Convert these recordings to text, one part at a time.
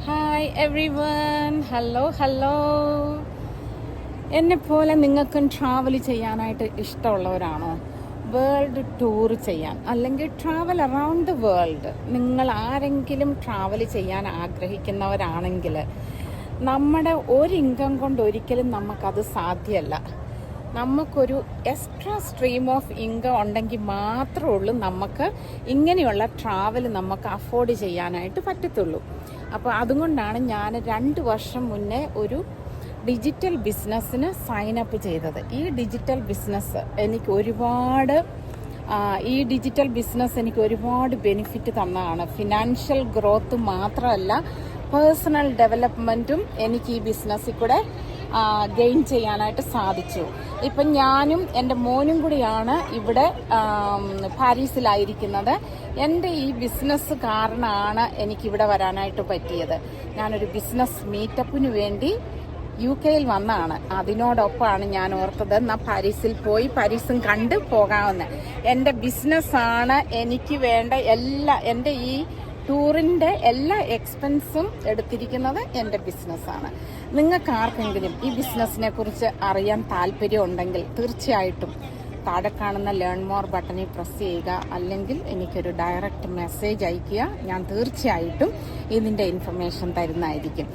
Hi every one, hello. എന്നെപ്പോലെ നിങ്ങൾക്കും travel ചെയ്യാനായിട്ട് ഇഷ്ടമുള്ളവരാണോ? വേൾഡ് ടൂർ ചെയ്യാൻ അല്ലെങ്കിൽ ട്രാവൽ അറൗണ്ട് ദ വേൾഡ് നിങ്ങൾ ആരെങ്കിലും ട്രാവൽ ചെയ്യാൻ ആഗ്രഹിക്കുന്നവരാണെങ്കിൽ നമ്മുടെ ഒരു ഇൻകം കൊണ്ട് ഒരിക്കലും നമുക്കത് സാധ്യമല്ല. നമുക്കൊരു എക്സ്ട്രാ സ്ട്രീം ഓഫ് ഇൻകം ഉണ്ടെങ്കിൽ മാത്രമേ ഉള്ളൂ നമുക്ക് ഇങ്ങനെയുള്ള ട്രാവൽ നമുക്ക് അഫോർഡ് ചെയ്യാനായിട്ട് പറ്റത്തുള്ളൂ. അപ്പോൾ അതുകൊണ്ടാണ് ഞാൻ 2 വർഷം മുന്നേ ഒരു ഡിജിറ്റൽ ബിസിനസ്സിന് സൈനപ്പ് ചെയ്തത്. ഈ ഡിജിറ്റൽ ബിസിനസ് എനിക്ക് ഒരുപാട് ബെനിഫിറ്റ് തന്നതാണ്. ഫിനാൻഷ്യൽ ഗ്രോത്ത് മാത്രമല്ല, പേഴ്സണൽ ഡെവലപ്മെൻറ്റും എനിക്ക് ഈ ബിസിനസ്സിൽ കൂടെ ഗെയിൻ ചെയ്യാനായിട്ട് സാധിച്ചു. ഇപ്പം ഞാനും എൻ്റെ മോനും കൂടിയാണ് ഇവിടെ പാരീസിലായിരിക്കുന്നത്. എൻ്റെ ഈ ബിസിനസ് കാരണമാണ് എനിക്കിവിടെ വരാനായിട്ട് പറ്റിയത്. ഞാനൊരു ബിസിനസ് മീറ്റപ്പിന് വേണ്ടി UK വന്നതാണ്. അതിനോടൊപ്പമാണ് ഞാൻ ഓർത്തത് എന്നാൽ പാരീസിൽ പോയി പാരീസും കണ്ട് പോകാമെന്ന്. എൻ്റെ ബിസിനസ്സാണ് എനിക്ക് വേണ്ട എൻ്റെ ഈ ടൂറിൻ്റെ എല്ലാ എക്സ്പെൻസും എടുത്തിരിക്കുന്നത് എൻ്റെ ബിസിനസ്സാണ്. നിങ്ങൾക്ക് ആർക്കെങ്കിലും ഈ ബിസിനസ്സിനെ കുറിച്ച് അറിയാൻ താല്പര്യമുണ്ടെങ്കിൽ തീർച്ചയായിട്ടും താഴെ കാണുന്ന ലേൺ മോർ ബട്ടണിൽ പ്രസ് ചെയ്യുക, അല്ലെങ്കിൽ എനിക്കൊരു ഡയറക്റ്റ് മെസ്സേജ് അയയ്ക്കുക. ഞാൻ തീർച്ചയായിട്ടും ഇതിൻ്റെ ഇൻഫർമേഷൻ തരുന്നതായിരിക്കും.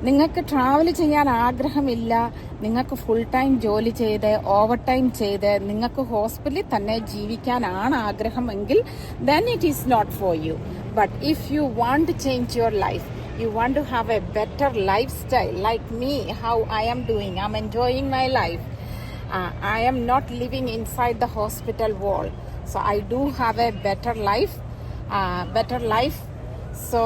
നിങ്ങൾക്ക് ട്രാവൽ ചെയ്യാൻ ആഗ്രഹമില്ല, നിങ്ങൾക്ക് ഫുൾ ടൈം ജോലി ചെയ്ത് ഓവർ ടൈം ചെയ്ത് നിങ്ങൾക്ക് ഹോസ്പിറ്റലിൽ തന്നെ ജീവിക്കാനാണ് ആഗ്രഹമെങ്കിൽ then it is not for you. But if you want to change your life, you want to have a better lifestyle like me, how I am doing, I'm enjoying my life. I am not living inside the hospital wall, so I do have a better life. So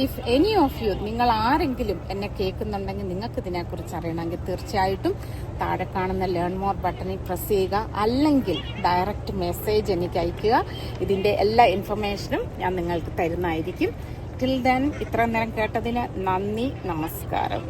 if any of you, നിങ്ങൾ ആരെങ്കിലും എന്നെ കേൾക്കുന്നുണ്ടെങ്കിൽ നിങ്ങൾക്ക് ഇതിനെക്കുറിച്ച് അറിയണമെങ്കിൽ തീർച്ചയായിട്ടും താഴെ കാണുന്ന learn more ബട്ടണിൽ പ്രസ് ചെയ്യുക, അല്ലെങ്കിൽ ഡയറക്റ്റ് മെസ്സേജ് എനിക്ക് അയയ്ക്കുക. ഇതിൻ്റെ എല്ലാ ഇൻഫർമേഷനും ഞാൻ നിങ്ങൾക്ക് തരുന്നതായിരിക്കും. ടിൽ ദെൻ ഇത്ര നേരം കേട്ടതിന് നന്ദി, നമസ്കാരം.